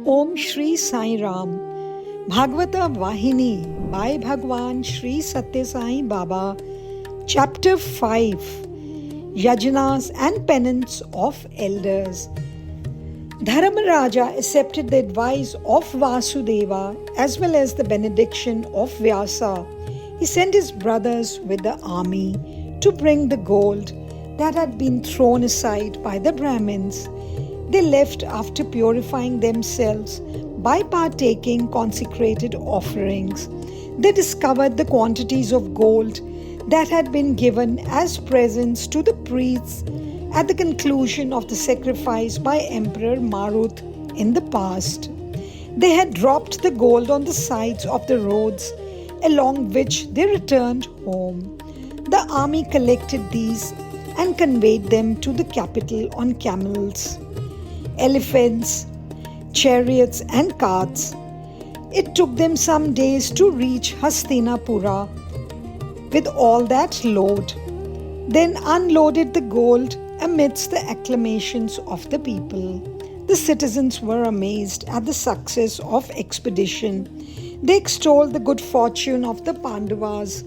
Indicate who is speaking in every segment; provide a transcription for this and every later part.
Speaker 1: Om Shri Sai Ram, Bhagavata Vahini by Bhagwan Shri Satya Sai Baba, Chapter 5, Yajnas and Penance of Elders. Dharmaraja accepted the advice of Vasudeva as well as the benediction of Vyasa. He sent his brothers with the army to bring the gold that had been thrown aside by the Brahmins. They left after purifying themselves by partaking consecrated offerings. They discovered the quantities of gold that had been given as presents to the priests at the conclusion of the sacrifice by Emperor Marut in the past. They had dropped the gold on the sides of the roads along which they returned home. The army collected these and conveyed them to the capital on camels, elephants, chariots, and carts. It took them some days to reach Hastinapura with all that load, then unloaded the gold amidst the acclamations of the people. The citizens were amazed at the success of expedition. They extolled the good fortune of the Pandavas.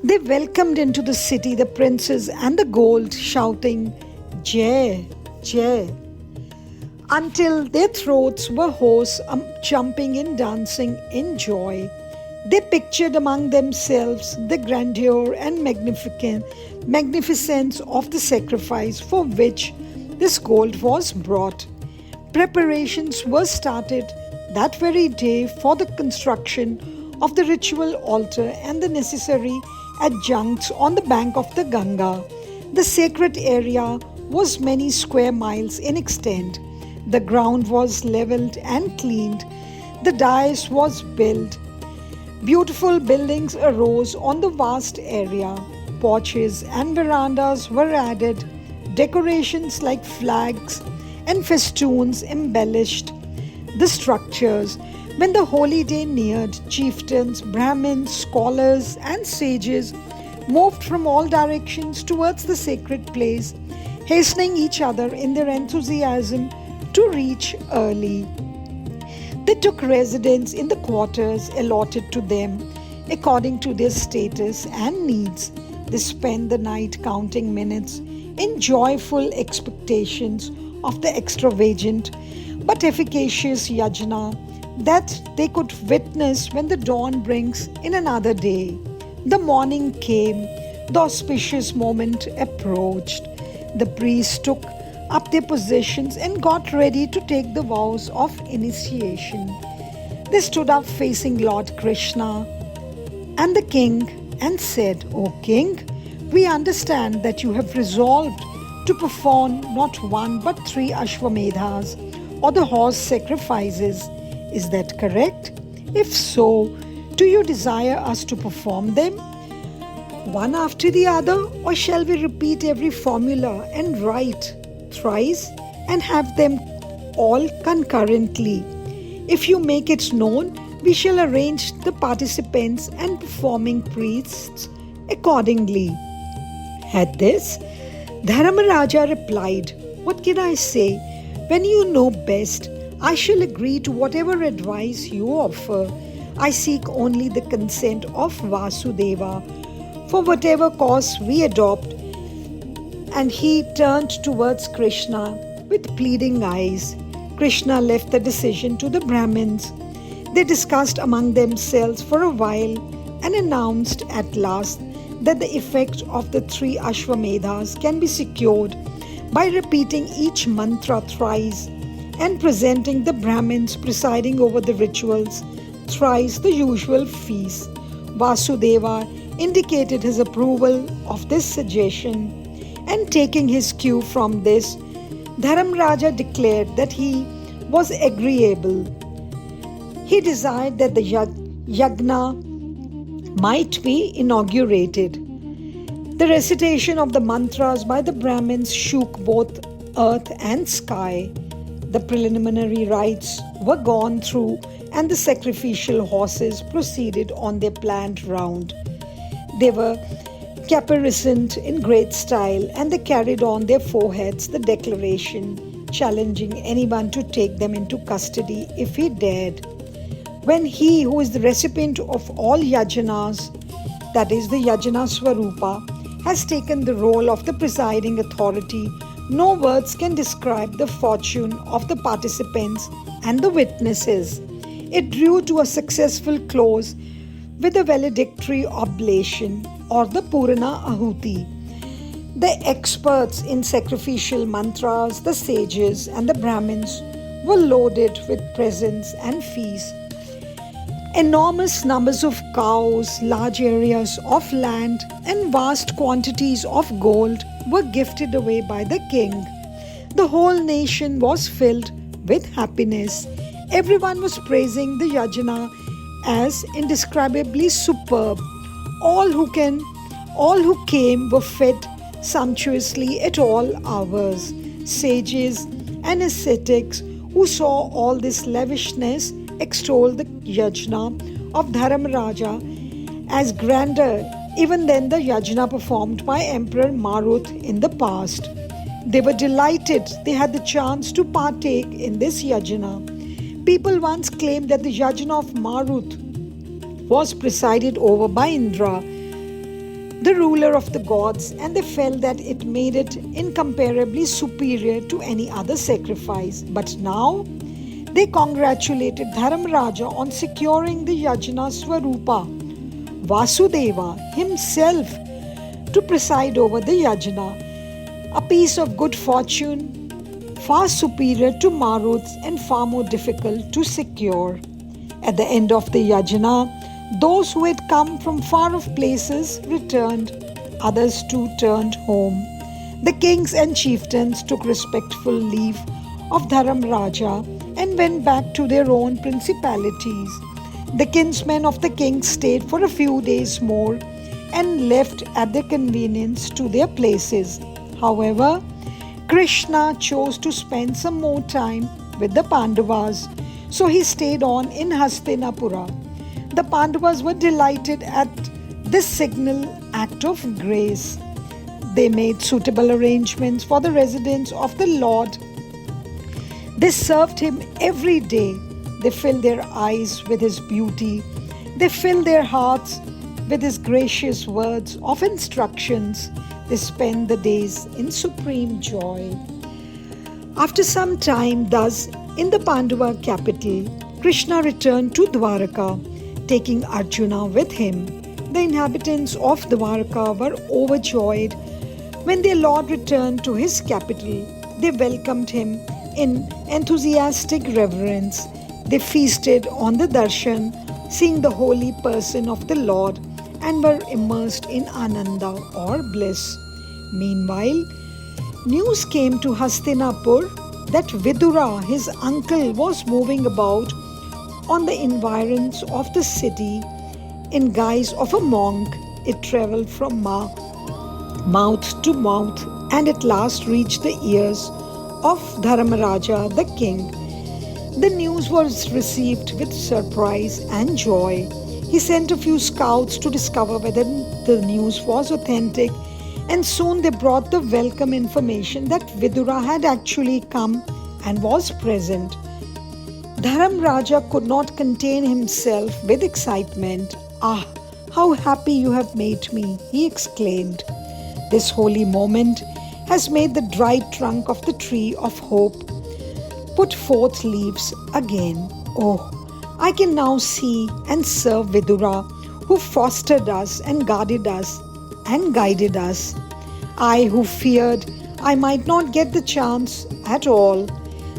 Speaker 1: They welcomed into the city the princes and the gold, shouting, "Jai, Jai," until their throats were hoarse, jumping and dancing in joy. They pictured among themselves the grandeur and magnificence of the sacrifice for which this gold was brought. Preparations were started that very day for the construction of the ritual altar and the necessary adjuncts on the bank of the Ganga. The sacred area was many square miles in extent. The ground was leveled and cleaned. The dais was built. Beautiful buildings arose on the vast area. Porches and verandas were added. Decorations like flags and festoons embellished the structures. When the holy day neared, chieftains, Brahmins, scholars, and sages moved from all directions towards the sacred place, hastening each other in their enthusiasm to reach early. They took residence in the quarters allotted to them according to their status and needs. They spent the night counting minutes in joyful expectations of the extravagant but efficacious yajna that they could witness when the dawn brings in another day. The morning came, the auspicious moment approached. The priests took up their positions and got ready to take the vows of initiation. They stood up facing Lord Krishna and the king and said, "O king, we understand that you have resolved to perform not one but 3 Ashwamedhas or the horse sacrifices. Is that correct? If so, do you desire us to perform them one after the other, or shall we repeat every formula and write thrice and have them all concurrently? If you make it known, we shall arrange the participants and performing priests accordingly." At this, Dharmaraja replied, "What can I say? When you know best, I shall agree to whatever advice you offer. I seek only the consent of Vasudeva for whatever course we adopt." And he turned towards Krishna with pleading eyes. Krishna left the decision to the Brahmins. They discussed among themselves for a while and announced at last that the effect of the 3 Ashwamedhas can be secured by repeating each mantra thrice and presenting the Brahmins presiding over the rituals thrice the usual feast. Vasudeva indicated his approval of this suggestion, and taking his cue from this, Dharmaraja declared that he was agreeable. He desired that the yagna might be inaugurated. The recitation of the mantras by the Brahmins shook both earth and sky. The preliminary rites were gone through and the sacrificial horses proceeded on their planned round. They were caparisoned in great style and they carried on their foreheads the declaration, challenging anyone to take them into custody if he dared. When he who is the recipient of all yajanas, that is the Yajana Swarupa, has taken the role of the presiding authority, no words can describe the fortune of the participants and the witnesses. It drew to a successful close with a valedictory oblation or the Purana Ahuti. The experts in sacrificial mantras, the sages, and the Brahmins were loaded with presents and feasts. Enormous numbers of cows, large areas of land, and vast quantities of gold were gifted away by the king. The whole nation was filled with happiness. Everyone was praising the yajna as indescribably superb. All who came were fed sumptuously at all hours. Sages and ascetics who saw all this lavishness extolled the yajna of Dharamraja as grander even than the yajna performed by Emperor Marut in the past. They were delighted they had the chance to partake in this yajna. People once claimed that the yajna of Marut was presided over by Indra, the ruler of the gods, and they felt that it made it incomparably superior to any other sacrifice. But now, they congratulated Dharamraja on securing the Yajna Swarupa, Vasudeva himself, to preside over the Yajna, a piece of good fortune far superior to Marut's and far more difficult to secure. At the end of the Yajna, those who had come from far off places returned, others too turned home. The kings and chieftains took respectful leave of Dharamraja and went back to their own principalities. The kinsmen of the king stayed for a few days more and left at their convenience to their places. However, Krishna chose to spend some more time with the Pandavas, so he stayed on in Hastinapura. The Pandavas were delighted at this signal act of grace. They made suitable arrangements for the residence of the Lord. They served him every day. They filled their eyes with his beauty. They filled their hearts with his gracious words of instructions. They spent the days in supreme joy. After some time thus in the Pandava capital, Krishna returned to Dwaraka, taking Arjuna with him. The inhabitants of Dwarka were overjoyed when their Lord returned to his capital. They welcomed him in enthusiastic reverence. They feasted on the darshan, seeing the holy person of the Lord, and were immersed in ananda or bliss. Meanwhile, news came to Hastinapur that Vidura, his uncle, was moving about on the environs of the city in guise of a monk. It travelled from mouth to mouth and at last reached the ears of Dharamraja the king. The news was received with surprise and joy. He sent a few scouts to discover whether the news was authentic, and soon they brought the welcome information that Vidura had actually come and was present. Dharamraja could not contain himself with excitement. "Ah, how happy you have made me," he exclaimed. "This holy moment has made the dry trunk of the tree of hope put forth leaves again. Oh, I can now see and serve Vidura, who fostered us and guarded us and guided us. I who feared I might not get the chance at all."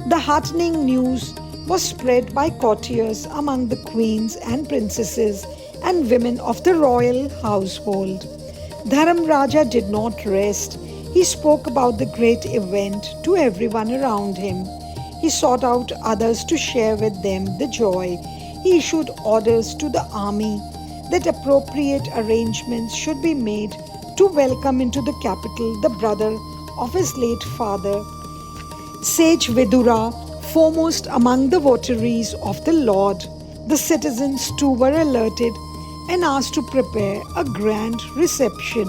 Speaker 1: The heartening news was spread by courtiers among the queens and princesses and women of the royal household. Dharamraja did not rest. He spoke about the great event to everyone around him. He sought out others to share with them the joy. He issued orders to the army that appropriate arrangements should be made to welcome into the capital the brother of his late father, Sage Vidura, foremost among the votaries of the Lord. The citizens too were alerted and asked to prepare a grand reception.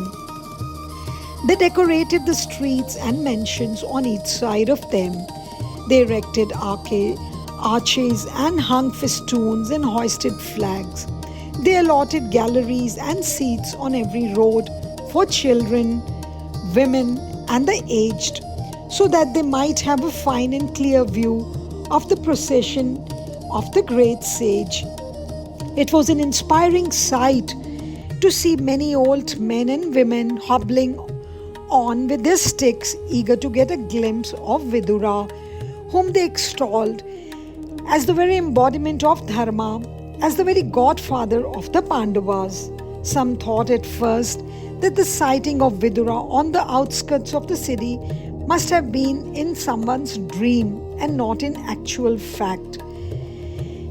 Speaker 1: They decorated the streets and mansions on each side of them. They erected arches and hung festoons and hoisted flags. They allotted galleries and seats on every road for children, women, and the aged, so that they might have a fine and clear view of the procession of the great sage. It was an inspiring sight to see many old men and women hobbling on with their sticks, eager to get a glimpse of Vidura, whom they extolled as the very embodiment of Dharma, as the very godfather of the Pandavas. Some thought at first that the sighting of Vidura on the outskirts of the city must have been in someone's dream and not in actual fact.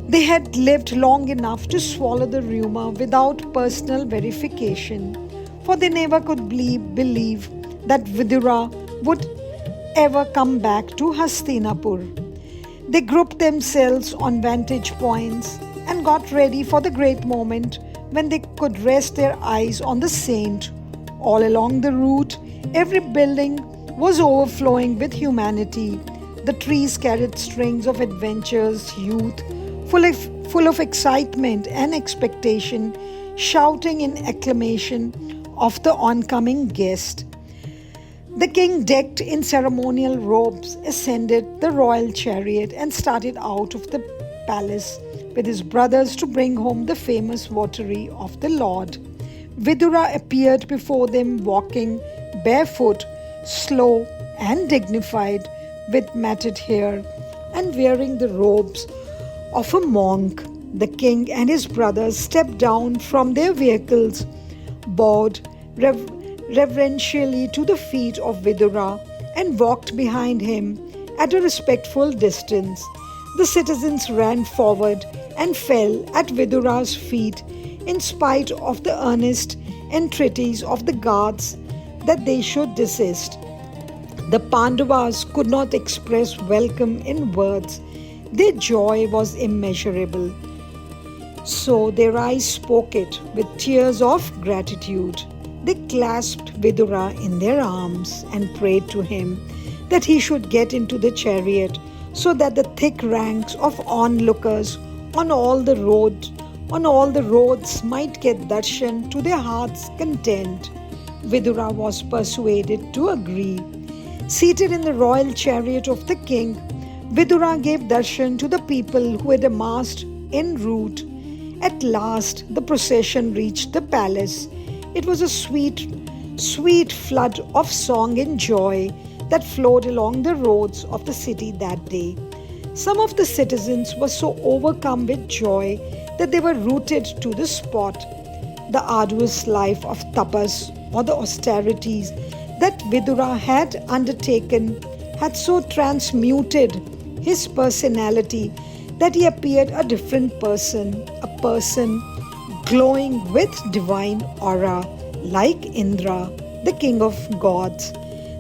Speaker 1: They had lived long enough to swallow the rumor without personal verification, for they never could believe that Vidura would ever come back to Hastinapur. They grouped themselves on vantage points and got ready for the great moment when they could rest their eyes on the saint. All along the route, every building was overflowing with humanity. The trees carried strings of adventurous youth, full of excitement and expectation, shouting in acclamation of the oncoming guest. The king, decked in ceremonial robes, ascended the royal chariot and started out of the palace with his brothers to bring home the famous votary of the Lord. Vidura appeared before them walking barefoot, slow and dignified, with matted hair and wearing the robes of a monk. The king and his brothers stepped down from their vehicles, bowed reverentially to the feet of Vidura, and walked behind him at a respectful distance. The citizens ran forward and fell at Vidura's feet in spite of the earnest entreaties of the guards that they should desist. The Pandavas could not express welcome in words. Their joy was immeasurable. So their eyes spoke it with tears of gratitude. They clasped Vidura in their arms and prayed to him that he should get into the chariot so that the thick ranks of onlookers on all the roads might get darshan to their heart's content. Vidura was persuaded to agree. Seated in the royal chariot of the king, Vidura gave darshan to the people who had amassed en route. At last, the procession reached the palace. It was a sweet flood of song and joy that flowed along the roads of the city that day. Some of the citizens were so overcome with joy that they were rooted to the spot. The arduous life of tapas, or the austerities that Vidura had undertaken, had so transmuted his personality that he appeared a different person, a person glowing with divine aura, like Indra, the king of gods.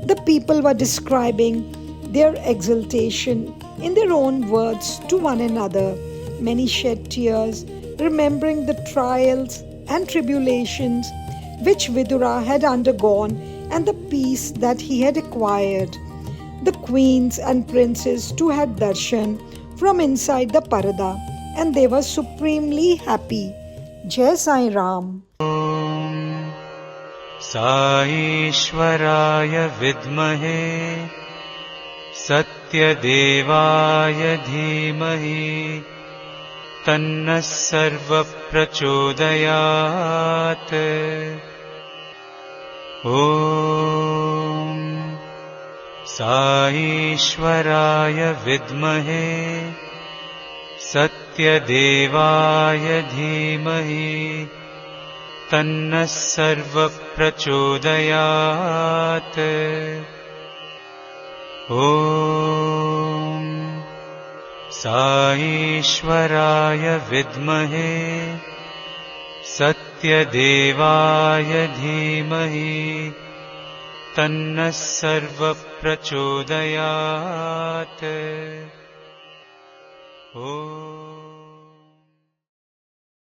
Speaker 1: The people were describing their exultation in their own words to one another. Many shed tears, remembering the trials and tribulations which Vidura had undergone and the peace that he had acquired. The queens and princes too had darshan from inside the parada, and they were supremely happy. Jai Sai Ram.
Speaker 2: साईश्वराय विद्महे सत्यदेवाय धीमहि तन्नः सर्वः प्रचोदयात्। ॐ साईश्वराय विद्महे सत्यदेवाय धीमहि तन्नः सर्वः प्रचोदयात्। ॐ साईश्वराय विद्महे सत्यदेवाय धीमहि तन्नः सर्वः प्रचोदयात्। ॐ